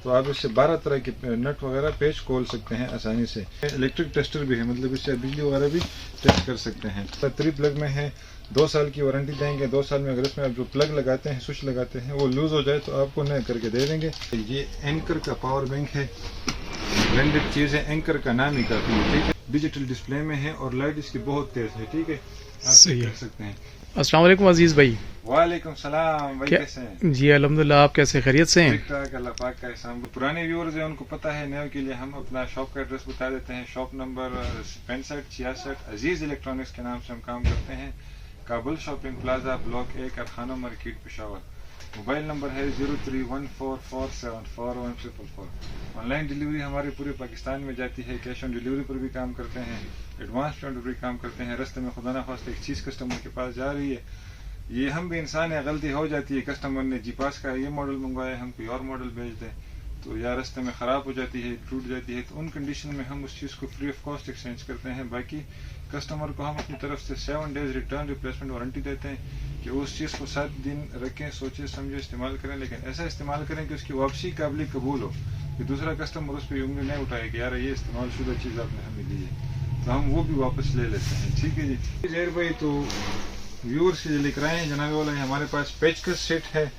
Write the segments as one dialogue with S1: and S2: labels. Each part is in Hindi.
S1: तो आप इससे 12 तरह के नट वगैरह पेच खोल सकते हैं आसानी से। इलेक्ट्रिक टेस्टर भी है, मतलब इससे बिजली वगैरह भी टेस्ट कर सकते हैं। 3 प्लग में है, 2 साल की वारंटी देंगे। 2 साल में अगर इसमें आप जो प्लग लगाते हैं, स्विच लगाते हैं, वो लूज हो जाए तो आपको नया करके दे देंगे। ये एंकर का पावर बैंक है, ब्रांडेड चीज़ है, एंकर का नाम ही काफ़ी है, ठीक है। डिजिटल डिस्प्ले में है और लाइट इसकी बहुत तेज है, ठीक है, आप चेक कर सकते हैं।
S2: अस्सलाम वालेकुम अजीज भाई।
S1: वालेकुम सलाम भाई, कैसे हैं?
S2: जी अल्हम्दुलिल्लाह, आप कैसे, खैरियत से हैं?
S1: ठीक ठाक, अल्लाह पाक का एहसान। पुराने व्यूअर्स हैं उनको पता है, नए के लिए हम अपना शॉप का एड्रेस बता देते हैं। शॉप नंबर 6566 अजीज इलेक्ट्रॉनिक्स के नाम से हम काम करते हैं। Kabul shopping plaza, block 1, Arkhana market, Peshawar. Mobile number है 0314474144। ऑनलाइन डिलीवरी हमारे पूरे पाकिस्तान में जाती है। कैश ऑन डिलीवरी पर भी काम करते हैं, एडवांस पेमेंट पर भी काम करते हैं। रास्ते में खुदा ना खास्ता एक चीज़ कस्टमर के पास जा रही है, ये हम भी इंसान है, गलती हो जाती है। कस्टमर ने जी पास का ये मॉडल मंगवाया, हम कोई और मॉडल भेज दें तो या रास्ते में ख़राब हो जाती है, टूट जाती है, तो उन कंडीशन में हम उस चीज़ को फ्री ऑफ कॉस्ट एक्सचेंज करते हैं। बाकी कस्टमर को हम अपनी तरफ से 7 डेज रिटर्न रिप्लेसमेंट वारंटी देते हैं कि उस चीज़ को 7 दिन रखें, सोचे समझे इस्तेमाल करें, लेकिन ऐसा इस्तेमाल करें कि उसकी वापसी काबिल कबूल हो, कि दूसरा कस्टमर उस पर उंगली नहीं उठाए कि यार ये इस्तेमाल शुदा चीज़ आपने हमें दी है, तो हम वो भी वापस ले लेते हैं, ठीक है जी। जहर भाई, तो व्यूअर्स के लिए लिख रहे हैं जनाब वाला, हमारे पास पेचकस सेट है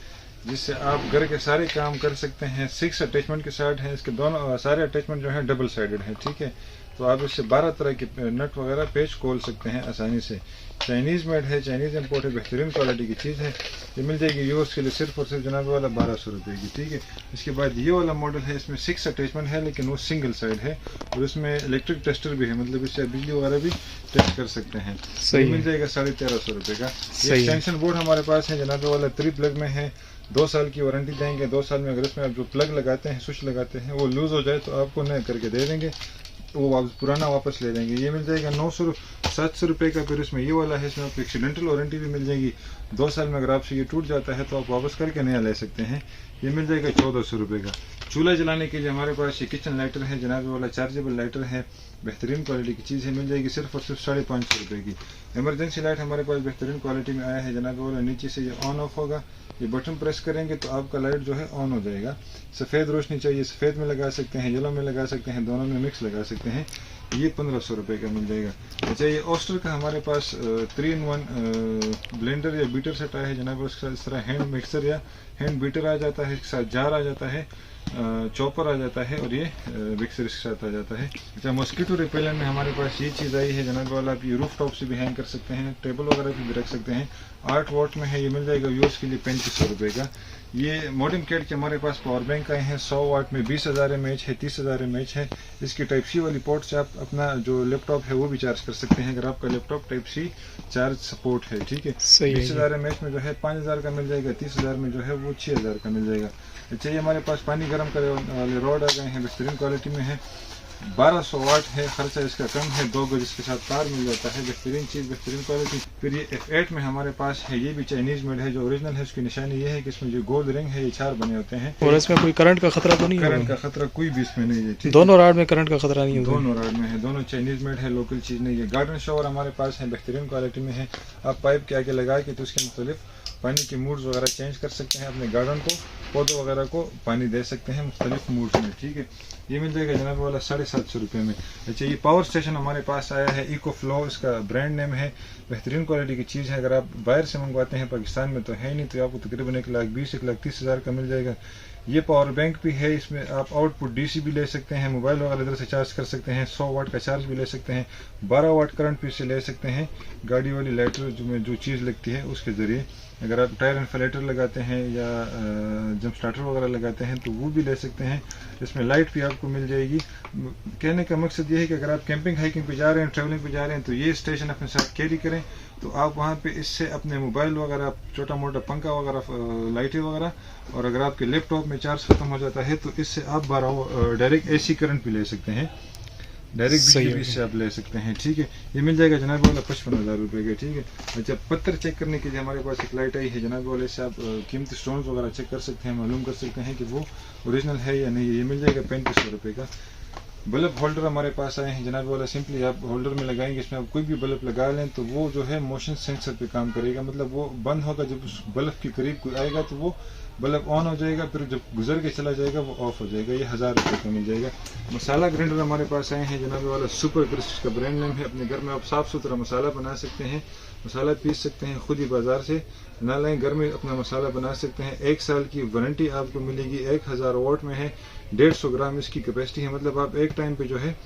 S1: जिससे आप घर के सारे काम कर सकते हैं। 6 अटैचमेंट के साथ हैं, इसके दोनों सारे अटैचमेंट जो है डबल साइडेड है, ठीक है। तो आप इससे 12 तरह के नट वगैरह पेच खोल सकते हैं आसानी से। चाइनीज़ मेड है, चाइनीज़ इम्पोर्ट है, बेहतरीन क्वालिटी की चीज़ है। ये मिल जाएगी व्यूअर्स के लिए सिर्फ और सिर्फ जनाब वाला 1200 रुपये की, ठीक है। इसके बाद ये वाला मॉडल है, इसमें 6 अटैचमेंट है लेकिन वो सिंगल साइड है और इसमें इलेक्ट्रिक टेस्टर भी है, मतलब इससे बिजली वगैरह भी टेस्ट कर सकते हैं। ये मिल जाएगा 1350 रुपये का। ये एक्सटेंशन बोर्ड हमारे पास है जनाब वाला, 3 प्लग में है, 2 साल की वारंटी देंगे। 2 साल में अगर इसमें आप जो प्लग लगाते हैं, स्विच लगाते हैं, वो लूज हो जाए तो आपको नया करके दे देंगे, वो पुराना वापस ले लेंगे। ये मिल जाएगा 700 रुपये का। फिर इसमें ये वाला है, इसमें आपको एक्सीडेंटल वारंटी भी मिल जाएगी। 2 साल में अगर आपसे ये टूट जाता है तो आप वापस करके नया ले सकते हैं। ये मिल जाएगा 1400 रुपये का। चूल्हा जलाने के लिए हमारे पास ये किचन लाइटर है जनाब वाला, चार्जेबल लाइटर है, बेहतरीन क्वालिटी की चीज़ है, मिल जाएगी सिर्फ और सिर्फ 550 रुपये की। इमरजेंसी लाइट हमारे पास बेहतरीन क्वालिटी में आया है जनाब वाला, नीचे से ये ऑन ऑफ होगा, ये बटन प्रेस करेंगे तो आपका लाइट जो है ऑन हो जाएगा। सफ़ेद रोशनी चाहिए, सफ़ेद में लगा सकते हैं, येलो में लगा सकते हैं, दोनों में मिक्स लगा सकते हैं। ये 1500 रुपये का मिल जाएगा। अच्छा, ये ओस्टर का हमारे पास 3-in-1 ब्लेंडर या बीटर सेट आया है जनाब, उसका इस तरह हैंड मिक्सर या हैंड बीटर आ जाता है, इसके साथ जार आ जाता है, चॉपर आ जाता है और ये मिक्सर इसके साथ आ जाता है। अच्छा, मॉस्किटो रिपेलेंट में हमारे पास ये चीज़ आई है जनाब वाला, आप ये रूफ टॉप से भी हैंग कर सकते हैं, टेबल वगैरह पे भी रख सकते हैं। 8 वाट में है, ये मिल जाएगा व्यूअर्स के लिए 3500 रुपये का। ये मॉडर्न कैट के हमारे पास पावर बैंक आए हैं, 100 वाट में 20,000 mAh है, 30,000 mAh है। इसकी टाइप सी वाली पोर्ट से आप अपना जो लैपटॉप है वो भी चार्ज कर सकते हैं, अगर आपका laptop type C charge support है, ठीक है। 20,000 mAh में जो है 5000 का मिल जाएगा, 30,000 में जो है वो 6000 का मिल जाएगा। अच्छा, ये हमारे पास पानी गर्म करे वाले रॉड आ गए हैं, बेहतरीन क्वालिटी में है, 1200 वाट है, खर्चा इसका कम है, 2 गज इसके साथ तार मिल जाता है, बेहतरीन चीज़, बेहतरीन क्वालिटी। फिर ये F8 में हमारे पास है, ये भी चाइनीज़ मेड है, जो ओरिजिनल है उसकी निशानी ये है कि इसमें जो गोल्ड रिंग है ये 4 बने होते हैं
S2: और इसमें कोई करंट का खतरा तो नहीं है?
S1: करंट का खतरा कोई भी इसमें नहीं है,
S2: दोनों राड में करंट का खतरा नहीं है?
S1: दोनों राड में है, दोनों चाइनीज़ मेड है, लोकल चीज़ नहीं है। गार्डन शॉवर हमारे पास है, बेहतरीन क्वालिटी में है, आप पाइप के आगे लगा के तो उसके मुख्तलिफ पानी के मूड्स वगैरह चेंज कर सकते हैं, अपने गार्डन को, पौधों वगैरह को पानी दे सकते हैं मुख्तलिफ मूड्स में, ठीक है। ये मिल जाएगा जनाब वाला 750 रुपये में। अच्छा, ये पावर स्टेशन हमारे पास आया है, इको फ्लो इसका ब्रांड नेम है, बेहतरीन क्वालिटी की चीज़ है। अगर आप बाहर से मंगवाते हैं, पाकिस्तान में तो है नहीं, तो आपको तकरीबन 1,20,000 1,30,000 का मिल जाएगा। ये पावर बैंक भी है, इसमें आप आउटपुट डीसी भी ले सकते हैं, मोबाइल वगैरह इधर से चार्ज कर सकते हैं, 100 वाट का चार्ज भी ले सकते हैं, 12 वाट करंट भी से ले सकते हैं, गाड़ी वाली लाइटर जो चीज़ लगती है उसके ज़रिए। अगर आप टायर इन्फ्लेटर लगाते हैं या जंप स्टार्टर वगैरह लगाते हैं तो वो भी ले सकते हैं। इसमें लाइट भी आपको मिल जाएगी। कहने का मकसद ये है कि अगर आप कैंपिंग हाइकिंग पे जा रहे हैं, ट्रैवलिंग पे जा रहे हैं, तो ये स्टेशन अपने साथ कैरी करें, तो आप वहाँ पे इससे अपने मोबाइल वगैरह, छोटा मोटा पंखा वगैरह, लाइटें वगैरह, और अगर आपके लैपटॉप में चार्ज खत्म हो जाता है तो इससे आप डायरेक्ट AC करंट भी ले सकते हैं, डायरेक्ट बिजली भी इससे आप ले सकते हैं, ठीक है। ये मिल जाएगा जनाब वाला 55,000 रुपये का, ठीक है। अच्छा, पत्थर चेक करने के लिए हमारे पास एक लाइट आई है जनाब वाले, से आप कीमती स्टोन्स वगैरह चेक कर सकते हैं, मालूम कर सकते हैं कि वो ओरिजिनल है या नहीं है। ये मिल जाएगा 3500 रुपये का। बल्ब होल्डर हमारे पास आए हैं जनाब वाला, सिंपली आप होल्डर में लगाएंगे, इसमें आप कोई भी बल्ब लगा लें तो वो जो है मोशन सेंसर पे काम करेगा, मतलब वो बंद होगा, जब उस बल्ब के करीब कोई आएगा तो वो बल्ब ऑन हो जाएगा, फिर जब गुजर के चला जाएगा वो ऑफ हो जाएगा। ये 1000 रुपये का मिल जाएगा। मसाला ग्राइंडर हमारे पास आए हैं जनाब वाला सुपर क्रिस्प का ब्रांड नेम है। अपने घर में आप साफ़ सुथरा मसाला बना सकते हैं, मसाला पीस सकते हैं, खुद ही बाजार से ना लाएं, घर में अपना मसाला बना सकते हैं। 1 साल की वारंटी आपको मिलेगी। 1000 वाट में है, 150 ग्राम इसकी कैपेसिटी है, मतलब आप एक टाइम पे जो है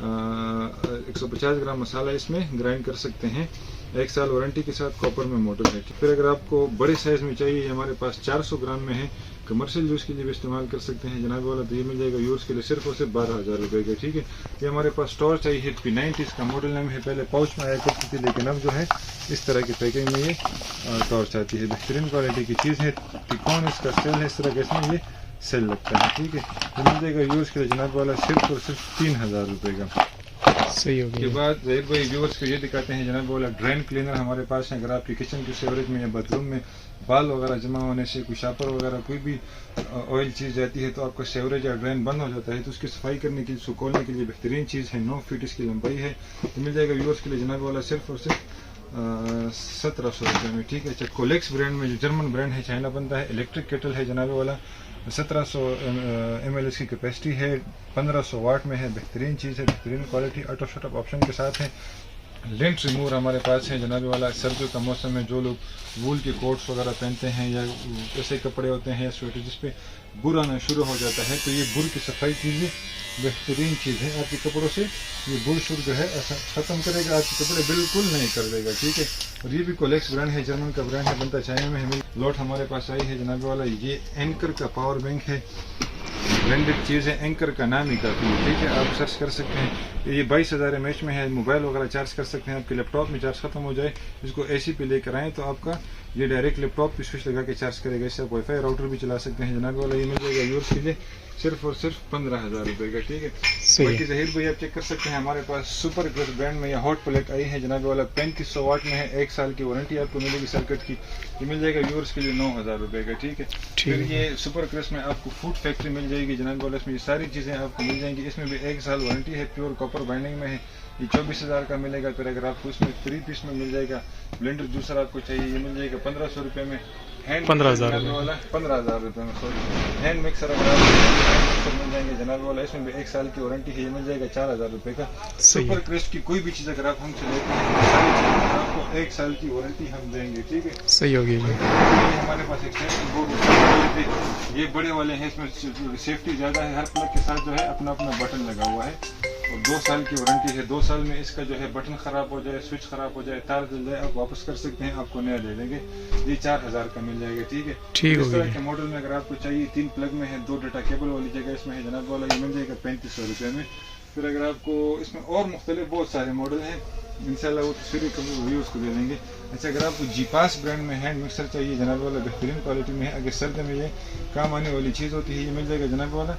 S1: 150 ग्राम मसाला इसमें ग्राइंड कर सकते हैं। 1 साल वारंटी के साथ कॉपर में मोटर है। फिर अगर आपको बड़े साइज में चाहिए, हमारे पास 400 ग्राम में है, कमर्शियल यूज़ के लिए भी इस्तेमाल कर सकते हैं जनाब वाला, तो ये मिल जाएगा यूज़ के लिए सिर्फ और सिर्फ 12,000 रुपये का। ठीक है, ये हमारे पास स्टोर चाहिए। P90 इसका मॉडल नेम है। पहले पाउच में आया करती थी, लेकिन अब जो है इस तरह की पैकिंग में ये टॉर्च आती है। बेहतरीन क्वालिटी की चीज़ है। तिकोन इसका सेल है, इस तरह का इसमें ये सेल लगता है। ठीक है, तो मिल जाएगा यूज़ के लिए जनाब वाला सिर्फ और सिर्फ 3000 रुपये का।
S2: सही हो गया।
S1: के बाद जहीर भाई व्यूअर्स को ये दिखाते हैं जनाब वाला ड्रेन क्लीनर हमारे पास है। अगर आपकी किचन की सेवरेज में या बाथरूम में बाल वगैरह जमा होने से, कोई शापर वगैरह कोई भी ऑयल चीज़ जाती है तो आपका सेवरेज या ड्रेन बंद हो जाता है, तो उसकी सफाई करने के लिए, उसको खोलने के लिए बेहतरीन चीज़ है। 9 फीट इसकी लंबाई है। तो मिल जाएगा व्यूअर्स के लिए जनाब वाला सिर्फ और सिर्फ 1700 रुपये में। ठीक है, अच्छा कोलेक्स ब्रांड में, जो जर्मन ब्रांड है, चाइना बनता है, इलेक्ट्रिक केटल है जनाब वाला। 1700 ml इसकी कैपेसिटी है, 1500 वाट में है। बेहतरीन चीज़ है, बेहतरीन क्वालिटी, ऑटो शटअप ऑप्शन के साथ है। लेंट रिमूवर हमारे पास है जनाब वाला। सर्दियों का मौसम में जो लोग वूल के कोट्स वगैरह पहनते हैं या ऐसे कपड़े होते हैं या स्वेटर जिस पे बुर आना शुरू हो जाता है, तो ये बुर की सफाई कीजिए। बेहतरीन चीज़ है, आपके कपड़ों से ये बुर शुर जो है ख़त्म करेगा, आपके कपड़े बिल्कुल नहीं कर देगा। ठीक है, और ये भी कोलेक्स ब्रांड है, जर्मन का ब्रांड है, बनता चाइना में है। लॉट हमारे पास आई है जनाब वाला। ये एंकर का पावर बैंक है, ब्रांडेड चीज़ है, एंकर का नाम ही काफ़ी है। ठीक है, आप सर्च कर सकते हैं। ये 22,000 mAh में है। मोबाइल वगैरह चार्ज कर सकते हैं। आपके लैपटॉप में चार्ज खत्म हो जाए, इसको AC पे लेकर आएँ तो आपका ये डायरेक्ट लैपटॉप पे स्विच लगा के चार्ज करेगा। इससे आप वाईफाई राउटर भी चला सकते हैं जनाब वाला। ये मिल जाएगा यूज़ के लिए सिर्फ और सिर्फ 15,000 रुपये का। ठीक है, बाकी जहीर भाई आप चेक कर सकते हैं, हमारे पास सुपर क्रिस्प ब्रांड में या हॉट प्लेट आई है जनाब वाला। 3500 वाट में है, 1 साल की वारंटी आपको मिलेगी सर्किट की। ये मिल जाएगा व्यूअर्स के लिए 9000 रुपये का। ठीक है, फिर ये सुपर क्रिस्प में आपको फूड फैक्ट्री मिल जाएगी जनाब वाला। इसमें ये सारी चीज़ें आपको मिल जाएंगी। इसमें भी 1 साल वारंटी है, प्योर कॉपर बाइंडिंग में है। ये 24,000 का मिलेगा। फिर अगर आपको इसमें 3 पीस में मिल जाएगा, ब्लेंडर जूसर आपको चाहिए, ये मिल जाएगा 1500 रुपये में। हैंड
S2: 15,000
S1: वाला 15,000 रुपये में, सॉरी। हैंड मिक्सर अगर आपको मिल जाएंगे जनाब वाला, इसमें भी 1 साल की वारंटी है। ये मिल जाएगा 4000 रुपये का। सुपर क्रिस्प की कोई भी चीज़ अगर आप हमसे लेते हैं, सारी चीज़ें आपको 1 साल की वारंटी हम देंगे। ठीक है,
S2: सही हो गया।
S1: ये हमारे पास एक्सटेंशन बोर्ड, ये बड़े वाले हैं, इसमें सेफ्टी ज़्यादा है। हर प्लग के साथ जो है अपना अपना बटन लगा हुआ है और 2 साल की वारंटी है। 2 साल में इसका जो है बटन ख़राब हो जाए, स्विच ख़राब हो जाए, तार जल जाए, आप वापस कर सकते हैं, आपको नया दे देंगे। ये 4000 का मिल जाएगा। ठीक है, इस तरह के मॉडल में अगर आपको चाहिए, 3 प्लग में है, 2 डाटा केबल वाली जगह इसमें है जनाब वाला, ये मिल जाएगा 3500 रुपये में। फिर अगर आपको इसमें और मुख्तलिफ बहुत सारे मॉडल हैं, इंशाल्लाह वो तस्वीरें कभी व्यूज़ को दे देंगे। अच्छा, अगर आपको जीपास ब्रांड में हैंड मिक्सर चाहिए जनाब वाला, बेहतरीन क्वालिटी में है, अगर सर्दी में ये काम आने वाली चीज़ होती है, ये मिल जाएगा जनाब वाला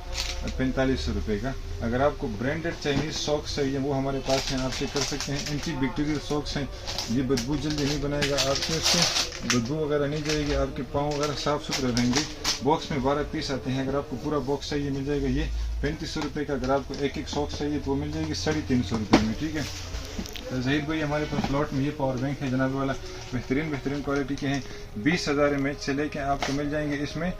S1: 4500 रुपये का। अगर आपको ब्रांडेड चाइनीज़ सॉक्स चाहिए, वो हमारे पास हैं, आप चेक कर सकते हैं। एंटी बैक्टीरियल सॉक्स हैं, ये बदबू जल्दी नहीं बनाएगा आपको, इससे बदबू वगैरह नहीं जाएगी, आपके पाँव वगैरह साफ़ सुथरे रहेंगे। बॉक्स में 12 पीस आते हैं। अगर आपको पूरा बॉक्स चाहिए मिल जाएगा ये 3500 रुपये का। अगर आपको एक सॉक्स चाहिए तो वो मिल जाएगी 350 रुपये में। ठीक है, जहीर भाई हमारे पास स्लॉट में ये पावर बैंक है जनाब वाला, बेहतरीन क्वालिटी के हैं। 20,000 mAh से लेके आपको मिल जाएंगे इसमें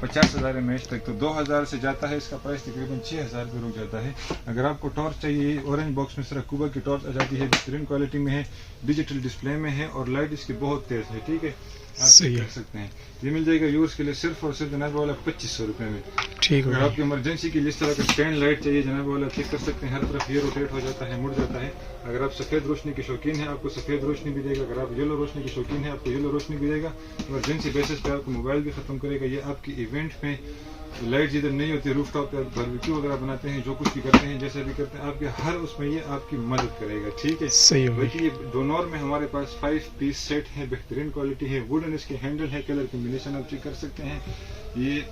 S1: 50,000 mAh तक। तो 2000 से जाता है, इसका प्राइस तकरीबन 6000 पे रुक जाता है। अगर आपको टॉर्च चाहिए, ऑरेंज बॉक्स में सिर्फ कुबा की टॉर्च आ जाती है, बेहतरीन क्वालिटी में है, डिजिटल डिस्प्ले में है और लाइट इसकी बहुत तेज़ है। ठीक है, आप चेक कर सकते हैं। ये मिल जाएगा यूज़ के लिए सिर्फ और सिर्फ जनाब वाला 2500 रुपये में।
S2: ठीक है,
S1: अगर आपकी इमरजेंसी की जिस तरह का स्टैंड लाइट चाहिए जनाब वाला, चेक कर सकते हैं, हर तरफ ये रोटेट हो जाता है, मुड़ जाता है। अगर आप सफ़ेद रोशनी के शौकीन हैं, आपको सफ़ेद रोशनी भी देगा। अगर आप येलो रोशनी के शौकीन हैं, आपको येलो रोशनी भी देगा। इमरजेंसी बेसिस पे आपको मोबाइल भी ख़त्म करेगा। ये आपकी इवेंट में लाइट जिधर नहीं होती, रूफ टॉप पर बारबेक्यू वगैरह बनाते हैं, जो कुछ भी करते हैं, जैसे भी करते हैं, आपके हर उसमें ये आपकी मदद करेगा। ठीक है,
S2: सही है।
S1: बाकी ये डोनर में हमारे पास 5 पीस सेट है, बेहतरीन क्वालिटी है, वुडन इसके हैंडल है, कलर कम्बिनेशन आप चेक कर सकते हैं। ये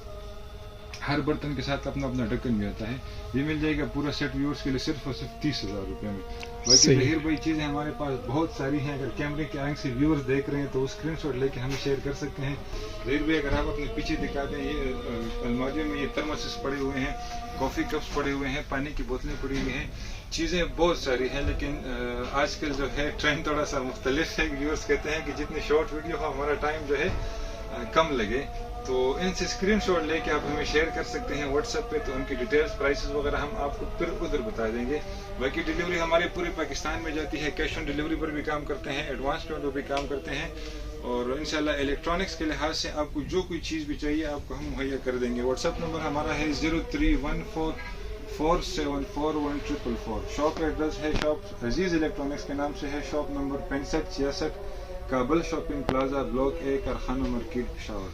S1: हर बर्तन के साथ अपना अपना ढक्कन भी आता है। ये मिल जाएगा पूरा सेट व्यूअर्स के लिए सिर्फ और सिर्फ 30,000 रुपये में। बाकी जहीर भाई चीज़ें हमारे पास बहुत सारी हैं। अगर कैमरे के आंख से व्यूअर्स देख रहे हैं तो स्क्रीनशॉट लेके हमें शेयर कर सकते हैं। जहीर भाई अगर आप अपने पीछे दिखा दें, ये अलमारियों में ये थर्मोसेस पड़े हुए हैं, कॉफ़ी कप्स पड़े हुए हैं, पानी की बोतलें पड़ी हुई हैं, चीज़ें बहुत सारी हैं। लेकिन आजकल जो है ट्रेंड थोड़ा सा मुख्तलिफ है। व्यूअर्स कहते हैं कि जितनी शॉर्ट वीडियो हो हमारा टाइम जो है कम लगे, तो इनसे स्क्रीनशॉट लेके आप हमें शेयर कर सकते हैं व्हाट्सएप पे, तो उनकी डिटेल्स प्राइसेस वगैरह हम आपको फिर उधर बता देंगे। बाकी डिलीवरी हमारे पूरे पाकिस्तान में जाती है, कैश ऑन डिलीवरी पर भी काम करते हैं, एडवांस पेमेंट पर भी काम करते हैं, और इंशाल्लाह इलेक्ट्रॉनिक्स के लिहाज से आपको जो कोई चीज़ भी चाहिए आपको हम मुहैया कर देंगे। व्हाट्सएप नंबर हमारा है 0314474144। शॉप एड्रेस है शॉप अजीज इलेक्ट्रॉनिक्स के नाम से है, शॉप नंबर 6566 काबल शॉपिंग प्लाजा ब्लॉक A कारखाना मार्केट पेशावर।